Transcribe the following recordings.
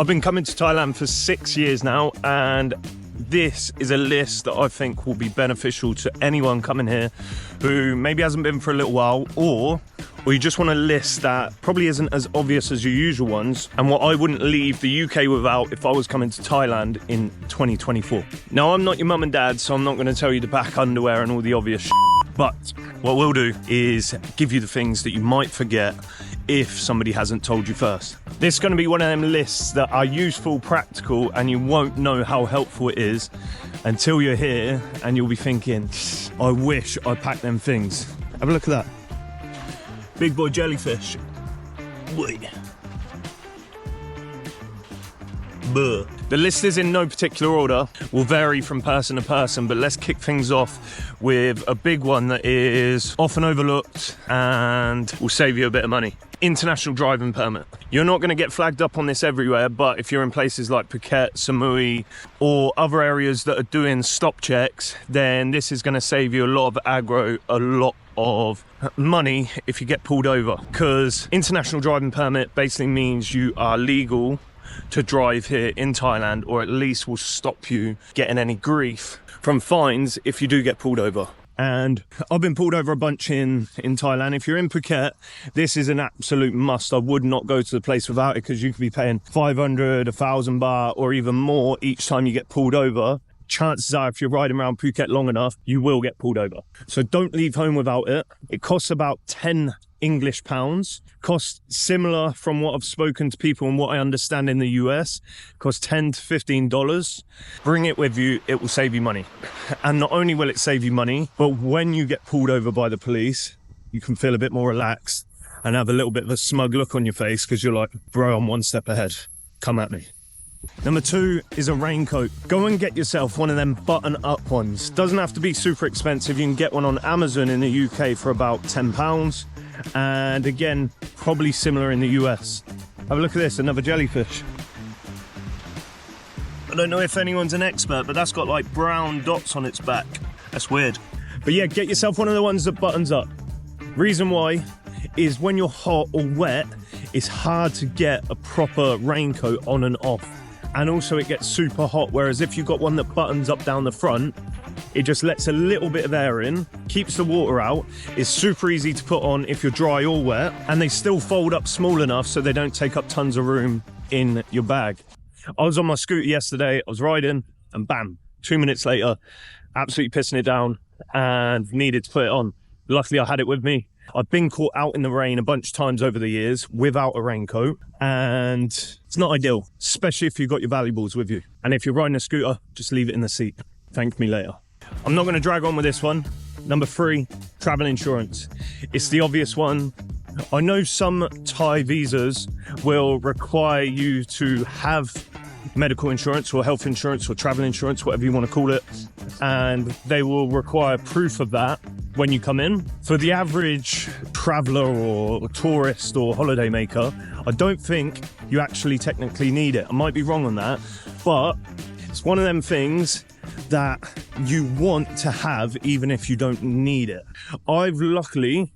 I've been coming to Thailand for 6 years now, and this is a list that I think will be beneficial to anyone coming here who maybe hasn't been for a little while, or you just want a list that probably isn't as obvious as your usual ones, and what I wouldn't leave the UK without if I was coming to Thailand in 2024. Now, I'm not your mum and dad, so I'm not going to tell you to pack underwear and all the obvious shit, but what we'll do is give you the things that you might forget if somebody hasn't told you first. This is going to be one of them lists that are useful, practical, and you won't know how helpful it is until you're here and you'll be thinking, I wish I packed them things. Have a look at that. Big boy jellyfish. Wait. Buh. The list is in no particular order, will vary from person to person, but let's kick things off with a big one that is often overlooked and will save you a bit of money. International driving permit. You're not going to get flagged up on this everywhere, but if you're in places like Phuket, Samui, or other areas that are doing stop checks, then this is going to save you a lot of aggro, a lot of money if you get pulled over, because international driving permit basically means you are legal to drive here in Thailand, or at least will stop you getting any grief from fines if you do get pulled over. And I've been pulled over a bunch in Thailand. If you're in Phuket, this is an absolute must. I would not go to the place without it, because you could be paying 500, 1,000 baht, or even more each time you get pulled over. Chances are, if you're riding around Phuket long enough, you will get pulled over. So don't leave home without it. It costs about 10 English pounds. Costs similar from what I've spoken to people and what I understand in the US. Costs $10 to $15. Bring it with you, it will save you money. And not only will it save you money, but when you get pulled over by the police, you can feel a bit more relaxed and have a little bit of a smug look on your face, because you're like, bro, I'm one step ahead. Come at me. Number 2 is a raincoat. Go and get yourself one of them button-up ones. Doesn't have to be super expensive. You can get one on Amazon in the UK for about £10. And again, probably similar in the US. Have a look at this, another jellyfish. I don't know if anyone's an expert, but that's got like brown dots on its back. That's weird. But yeah, get yourself one of the ones that buttons up. Reason why is when you're hot or wet, it's hard to get a proper raincoat on and off. And also it gets super hot, whereas if you've got one that buttons up down the front, it just lets a little bit of air in, keeps the water out. It's super easy to put on if you're dry or wet, and they still fold up small enough so they don't take up tons of room in your bag. I was on my scooter yesterday, I was riding, and bam, 2 minutes later, absolutely pissing it down and needed to put it on. Luckily I had it with me. I've been caught out in the rain a bunch of times over the years without a raincoat, and it's not ideal, especially if you've got your valuables with you. And if you're riding a scooter, just leave it in the seat. Thank me later. I'm not going to drag on with this one. Number 3, travel insurance. It's the obvious one. I know some Thai visas will require you to have medical insurance or health insurance or travel insurance, whatever you want to call it, and they will require proof of that when you come in. For the average traveller or tourist or holiday maker, I don't think you actually technically need it. I might be wrong on that, but it's one of them things that you want to have even if you don't need it. I've luckily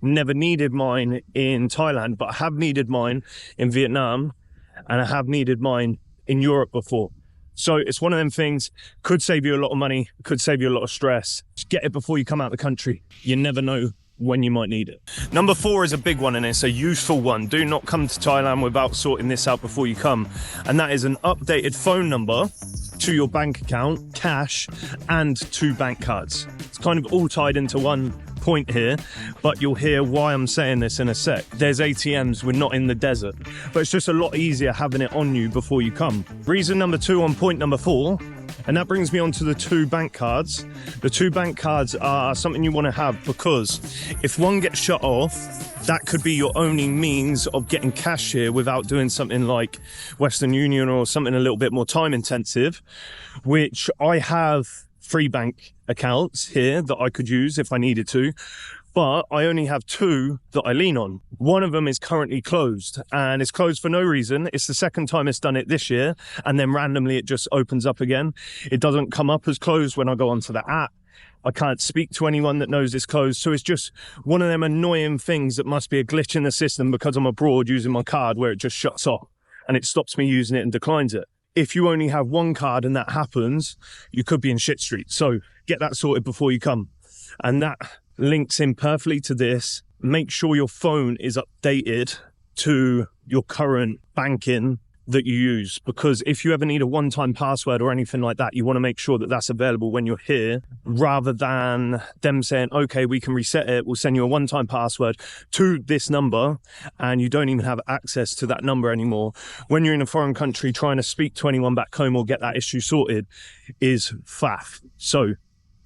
never needed mine in Thailand, but I have needed mine in Vietnam, and I have needed mine in Europe before. So it's one of them things, could save you a lot of money, could save you a lot of stress. Just get it before you come out of the country. You never know when you might need it. Number 4 is a big one, and it's a useful one. Do not come to Thailand without sorting this out before you come. And that is an updated phone number to your bank account, cash, and 2 bank cards. It's kind of all tied into one point here, but you'll hear why I'm saying this in a sec. There's ATMs, we're not in the desert, but it's just a lot easier having it on you before you come. Reason number 2 on point number 4, and that brings me on to the 2 bank cards. The 2 bank cards are something you want to have, because if one gets shut off, that could be your only means of getting cash here without doing something like Western Union or something a little bit more time intensive, which I have 3 bank accounts here that I could use if I needed to, but I only have 2 that I lean on. One of them is currently closed, and it's closed for no reason. It's the second time it's done it this year, and then randomly it just opens up again. It doesn't come up as closed when I go onto the app. I can't speak to anyone that knows it's closed. So it's just one of them annoying things that must be a glitch in the system because I'm abroad using my card where it just shuts off. and it stops me using it and declines it. If you only have one card and that happens, you could be in shit street. So get that sorted before you come. And that links in perfectly to this. Make sure your phone is updated to your current banking that you use, because if you ever need a one-time password or anything like that, you want to make sure that that's available when you're here, rather than them saying, okay, we can reset it, we'll send you a one-time password to this number, and you don't even have access to that number anymore. When you're in a foreign country, trying to speak to anyone back home or get that issue sorted is faff. So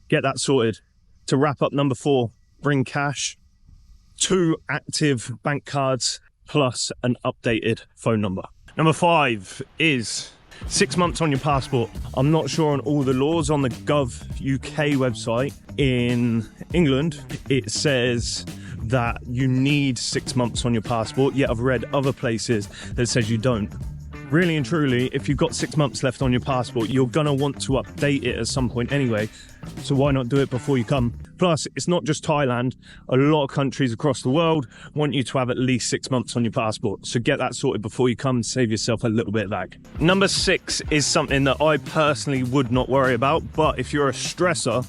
get that sorted. To wrap up, number 4, bring cash, 2 active bank cards, plus an updated phone number. Number 5 is 6 months on your passport. I'm not sure on all the laws. On the Gov UK website in England, it says that you need 6 months on your passport, yet I've read other places that says you don't. Really and truly, if you've got 6 months left on your passport, you're gonna want to update it at some point anyway. So why not do it before you come? Plus, it's not just Thailand. A lot of countries across the world want you to have at least 6 months on your passport. So get that sorted before you come and save yourself a little bit of lag. Number 6 is something that I personally would not worry about, but if you're a stressor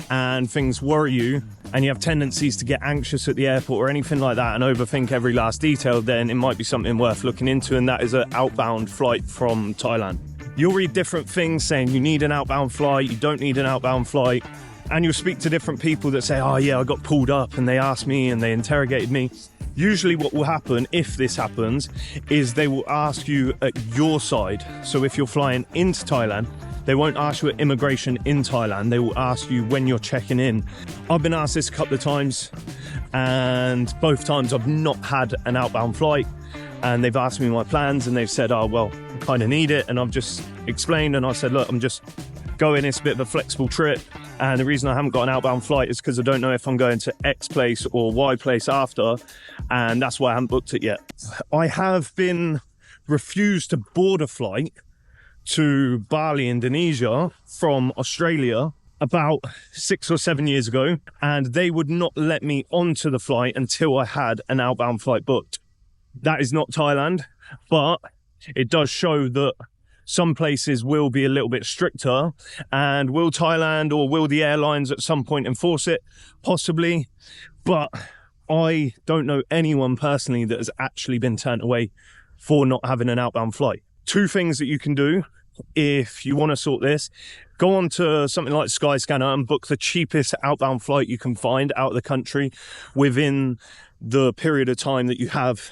and things worry you, and you have tendencies to get anxious at the airport or anything like that and overthink every last detail, then it might be something worth looking into, and that is an outbound flight from Thailand. You'll read different things saying you need an outbound flight, you don't need an outbound flight, and you'll speak to different people that say, oh yeah, I got pulled up and they asked me and they interrogated me. Usually what will happen, if this happens, is they will ask you at your side. So if you're flying into Thailand, they won't ask you at immigration in Thailand, they will ask you when you're checking in. I've been asked this a couple of times, and both times I've not had an outbound flight, and they've asked me my plans and they've said, oh, well, I kind of need it. And I've just explained and I said, look, I'm just going, it's a bit of a flexible trip. And the reason I haven't got an outbound flight is because I don't know if I'm going to X place or Y place after, and that's why I haven't booked it yet. I have been refused to board a flight to Bali, Indonesia from Australia about 6 or 7 years ago, and they would not let me onto the flight until I had an outbound flight booked. That is not Thailand, but it does show that some places will be a little bit stricter. And will Thailand or will the airlines at some point enforce it? Possibly, but I don't know anyone personally that has actually been turned away for not having an outbound flight. 2 things that you can do if you want to sort this: go on to something like Skyscanner and book the cheapest outbound flight you can find out of the country within the period of time that you have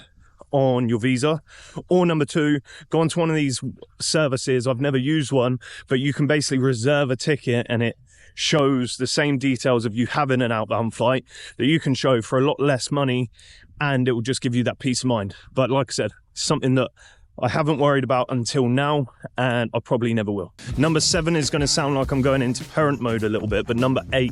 on your visa. Or number 2, go onto one of these services. I've never used one, but you can basically reserve a ticket and it shows the same details of you having an outbound flight that you can show for a lot less money, and it will just give you that peace of mind. But like I said, something that I haven't worried about until now, and I probably never will. Number 7 is going to sound like I'm going into parent mode a little bit, but number 8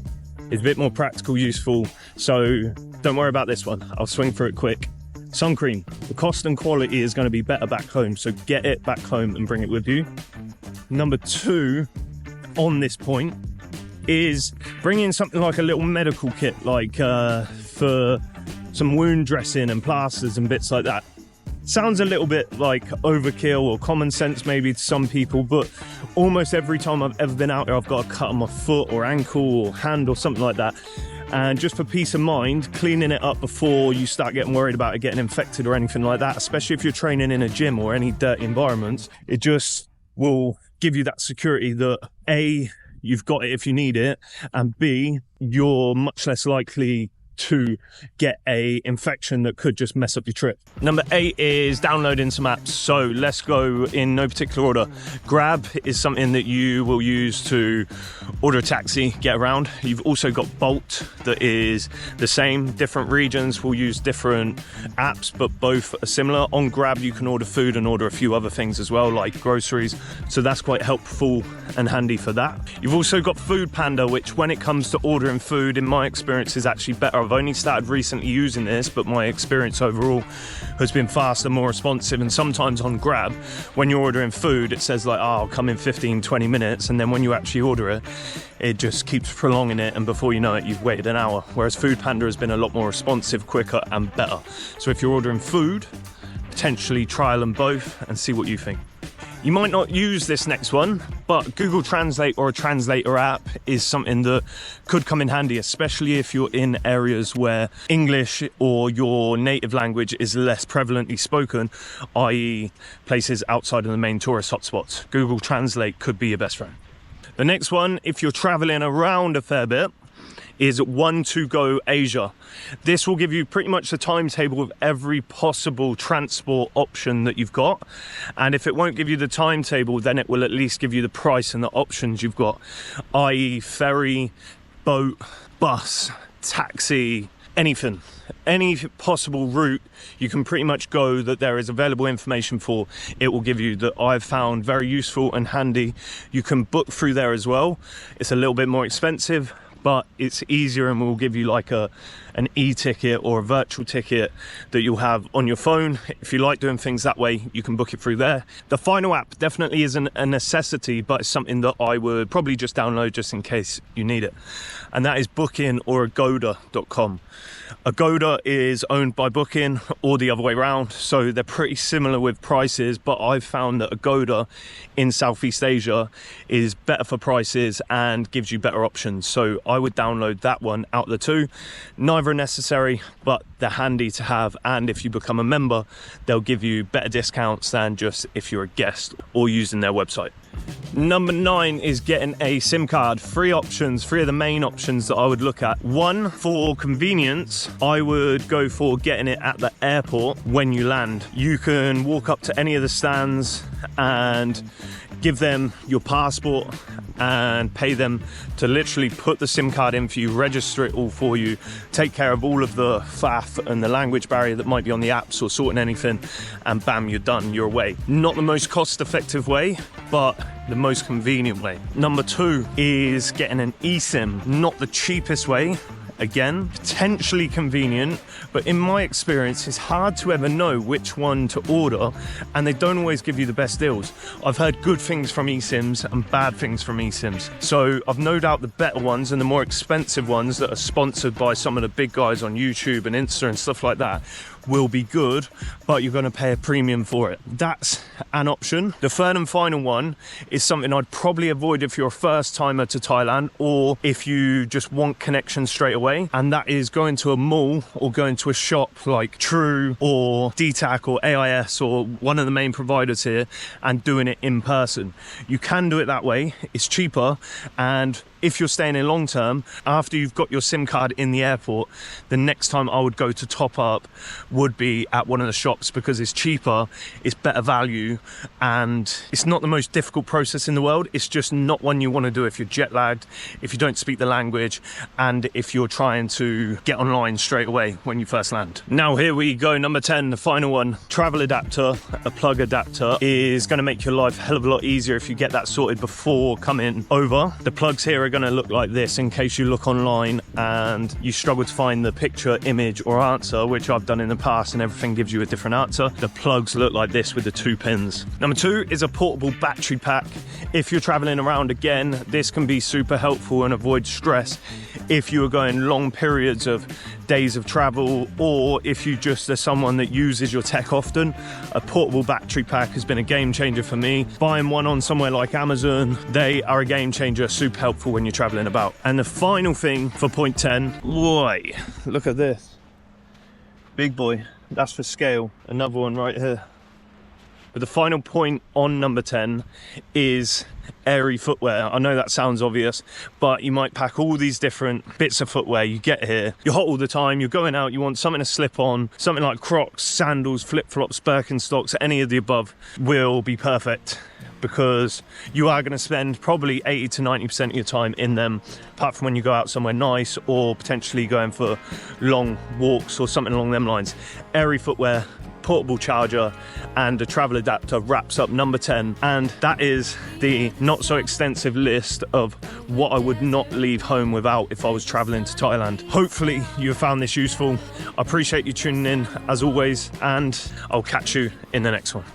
is a bit more practical, useful, so don't worry about this one. I'll swing through it quick. Sun cream. The cost and quality is going to be better back home, so get it back home and bring it with you. Number 2 on this point is bring in something like a little medical kit, like for some wound dressing and plasters and bits like that. Sounds a little bit like overkill or common sense maybe to some people, but almost every time I've ever been out there, I've got a cut on my foot or ankle or hand or something like that. And just for peace of mind, cleaning it up before you start getting worried about it getting infected or anything like that, especially if you're training in a gym or any dirty environments, it just will give you that security that A, you've got it if you need it, and B, you're much less likely to get a infection that could just mess up your trip. Number 8 is downloading some apps. So let's go in no particular order. Grab is something that you will use to order a taxi, get around. You've also got Bolt that is the same. Different regions will use different apps, but both are similar. On Grab, you can order food and order a few other things as well, like groceries. So that's quite helpful and handy for that. You've also got Food Panda, which when it comes to ordering food, in my experience, is actually better. I've only started recently using this, but my experience overall has been faster, more responsive. And sometimes on Grab, when you're ordering food, it says like, oh, I'll come in 15-20 minutes, and then when you actually order it, it just keeps prolonging it, and before you know it, you've waited an hour. Whereas Food Panda has been a lot more responsive, quicker and better. So if you're ordering food, potentially trial them both and see what you think. You might not use this next one, but Google Translate or a translator app is something that could come in handy, especially if you're in areas where English or your native language is less prevalently spoken, i.e. places outside of the main tourist hotspots. Google Translate could be your best friend. The next one, if you're traveling around a fair bit, is One2Go Asia. This will give you pretty much the timetable of every possible transport option that you've got. And if it won't give you the timetable, then it will at least give you the price and the options you've got, i.e. ferry, boat, bus, taxi, anything. Any possible route you can pretty much go that there is available information for, it will give you, that I've found very useful and handy. You can book through there as well. It's a little bit more expensive, but it's easier and will give you like an e-ticket or a virtual ticket that you'll have on your phone. If you like doing things that way, you can book it through there. The final app definitely isn't a necessity, but it's something that I would probably just download just in case you need it. And that is Booking or Agoda.com. Agoda is owned by Booking or the other way around, so they're pretty similar with prices, but I've found that Agoda in Southeast Asia is better for prices and gives you better options. So I would download that one out of the two. Neither are necessary, but they're handy to have, and if you become a member, they'll give you better discounts than just if you're a guest or using their website. Number 9 is getting a SIM card. Three options, three of the main options that I would look at. One, for convenience, I would go for getting it at the airport when you land. You can walk up to any of the stands and give them your passport and pay them to literally put the SIM card in for you, register it all for you, take care of all of the faff and the language barrier that might be on the apps or sorting anything, and bam, you're done, you're away. Not the most cost-effective way, but the most convenient way. Number 2 is getting an eSIM. Not the cheapest way, again, potentially convenient, but in my experience, it's hard to ever know which one to order, and they don't always give you the best deals. I've heard good things from eSIMs and bad things from eSIMs. So I've no doubt the better ones and the more expensive ones that are sponsored by some of the big guys on YouTube and Insta and stuff like that will be good, but you're going to pay a premium for it. That's an option. The third and final one is something I'd probably avoid if you're a first timer to Thailand, or if you just want connection straight away, and that is going to a mall or going to a shop like True or DTAC or AIS or one of the main providers here and doing it in person. You can do it that way, it's cheaper, and if you're staying in long term, after you've got your SIM card in the airport, the next time I would go to top up would be at one of the shops, because it's cheaper, it's better value, and it's not the most difficult process in the world. It's just not one you want to do if you're jet lagged, if you don't speak the language, and if you're trying to get online straight away when you first land. Now here we go, number 10, the final one. Travel adapter, a plug adapter, is going to make your life a hell of a lot easier if you get that sorted before coming over. The plugs here are going to look like this in case you look online and you struggle to find the picture, image or answer, which I've done in the past, and everything gives you a different answer. The plugs look like this with the 2 pins. Number 2 is a portable battery pack. If you're traveling around, again, this can be super helpful and avoid stress if you are going long periods of days of travel, or if you just are someone that uses your tech often. A portable battery pack has been a game changer for me. Buying one on somewhere like Amazon, they are a game changer, super helpful when you're traveling about. And the final thing for point 10, boy, look at this. Big boy, that's for scale. Another one right here. But the final point on number 10 is airy footwear. I know that sounds obvious, but you might pack all these different bits of footwear. You get here, you're hot all the time, you're going out, you want something to slip on, something like Crocs, sandals, flip-flops, Birkenstocks, any of the above will be perfect, because you are going to spend probably 80 to 90% of your time in them, apart from when you go out somewhere nice or potentially going for long walks or something along them lines. Airy footwear, portable charger and a travel adapter wraps up number 10, and that is the not so extensive list of what I would not leave home without if I was traveling to Thailand. Hopefully you have found this useful. I appreciate you tuning in as always, and I'll catch you in the next one.